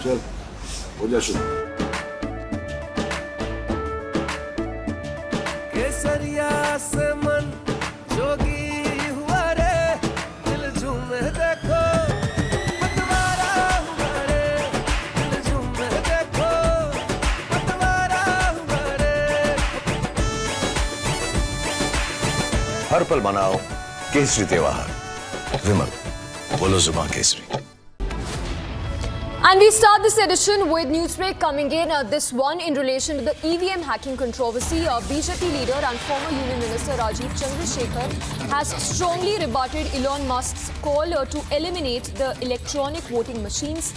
चल हो जा शुरू। केसरिया से मन जोगी हुआ रे, दिल झूमे देखो पतवारा हुआ रे, दिल झूमे देखो पतवारा हुआ रे। हर पल मनाओ केसरी त्योहार। विमल, बोलो जुबान Kesari. And we start this edition with Newsbreak coming in. This one in relation to the EVM hacking controversy. BJP leader and former Union Minister Rajiv Chandrasekhar has strongly rebutted Elon Musk's call to eliminate the electronic voting machines.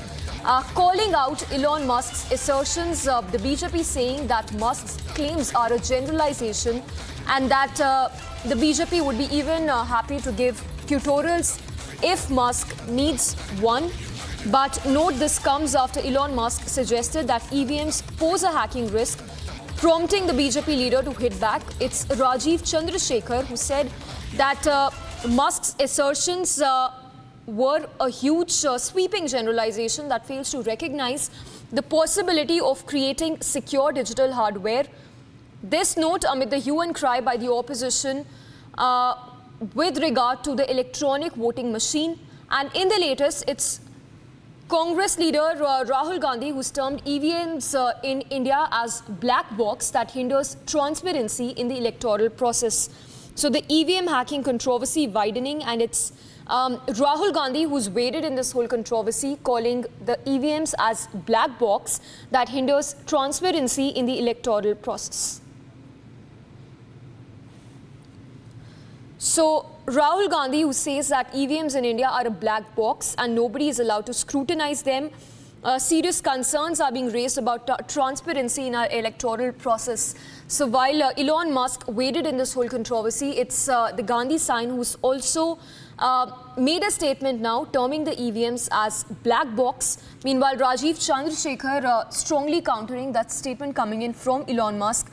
Calling out Elon Musk's assertions, the BJP saying that Musk's claims are a generalization and that the BJP would be even happy to give tutorials if Musk needs one. But note this comes after Elon Musk suggested that EVMs pose a hacking risk, prompting the BJP leader to hit back. It's Rajiv Chandrasekhar who said that Musk's assertions were a huge sweeping generalization that fails to recognize the possibility of creating secure digital hardware. This note amid the hue and cry by the opposition with regard to the electronic voting machine. And in the latest, it's Congress leader Rahul Gandhi, who's termed EVMs in India as black box that hinders transparency in the electoral process. So the EVM hacking controversy widening, and it's Rahul Gandhi who's waded in this whole controversy, calling the EVMs as black box that hinders transparency in the electoral process. So Rahul Gandhi, who says that EVMs in India are a black box and nobody is allowed to scrutinize them. Serious concerns are being raised about transparency in our electoral process. So while Elon Musk waded in this whole controversy, it's the Gandhi sign who's also made a statement now terming the EVMs as black box. Meanwhile, Rajiv Chandrasekhar strongly countering that statement coming in from Elon Musk,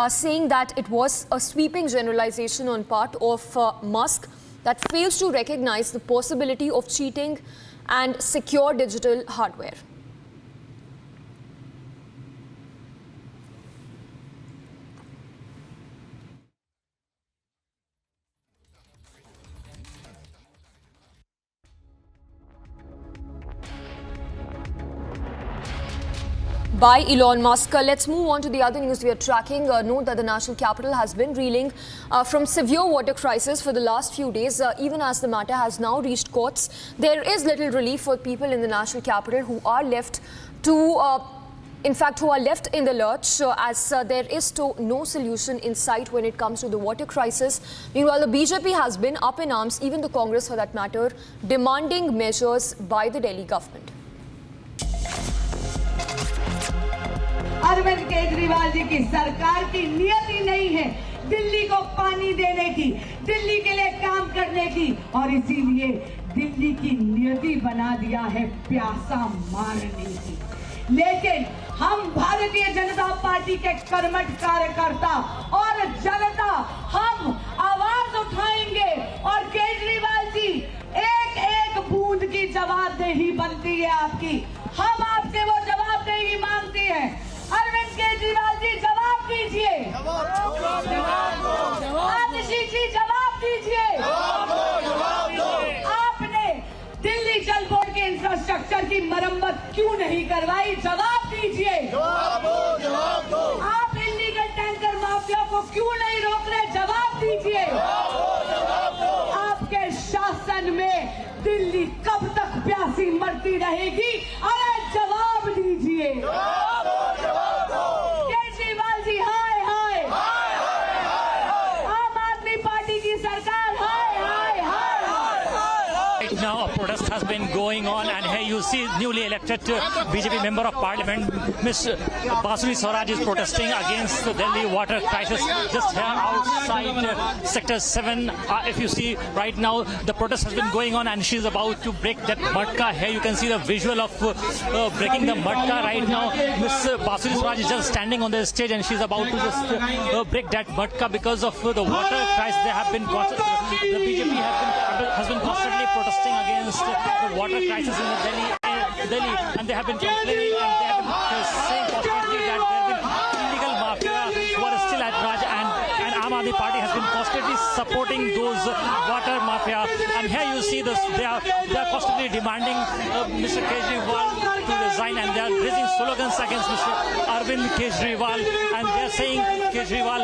saying that it was a sweeping generalization on part of Musk that fails to recognize the possibility of cheating and secure digital hardware. By Elon Musk. Let's move on to the other news we are tracking. Note that the national capital has been reeling from severe water crisis for the last few days. Even as the matter has now reached courts, there is little relief for people in the national capital who are left to, who are left in the lurch as there is no solution in sight when it comes to the water crisis. Meanwhile, the BJP has been up in arms, even the Congress for that matter, demanding measures by the Delhi government. Arvind Kejriwal ji की सरकार की नियति नहीं है दिल्ली को पानी देने की, दिल्ली के लिए काम करने की, और इसीलिए दिल्ली की नियति बना दिया है प्यासा मारने की। लेकिन हम भारतीय जनता पार्टी के कर्मठ कार्यकर्ता और जनता हम आवाज उठाएंगे और केजरीवाल जी एक एक बूंद की जवाबदेही बनती है आपकी। हम आपसे वो जवाबदेही मांगते हैं। अरविंद केजरीवाल जी जवाब दीजिए, आतिशी जी जवाब दीजिए। आपने दिल्ली जल बोर्ड के इंफ्रास्ट्रक्चर की मरम्मत क्यों नहीं करवाई? जवाब दीजिए। आप इल्लीगल टैंकर माफिया को क्यों नहीं रोक रहे? जवाब दीजिए। आपके शासन में दिल्ली कब तक प्यासी मरती रहेगी? अरे जवाब दीजिए। केजरीवाल जी हाय हाय, आम आदमी पार्टी की सरकार हाय हाय हाय। Right now, a protest has been going on, and here you see newly elected BJP member of Parliament, Ms. Basudeb Swaraj, is protesting against the Delhi water crisis. Just here outside Sector 7, if you see right now, the protest has been going on, and she's about to break that matka. Here you can see the visual of breaking the matka right now. Ms. Basudeb Swaraj is just standing on the stage, and she's about to just break that matka because of the water crisis. They have been the BJP has been constantly protesting against the water crisis in the Delhi Delhi, and they have been complaining and they have been saying constantly that there have been illegal mafia who are still at Raj, and Aam Aadmi Party has been constantly supporting those water mafia. And here you see this, they are constantly demanding Mr. Kejriwal to resign, and they are raising slogans against Mr. Arvind Kejriwal, and they are saying Kejriwal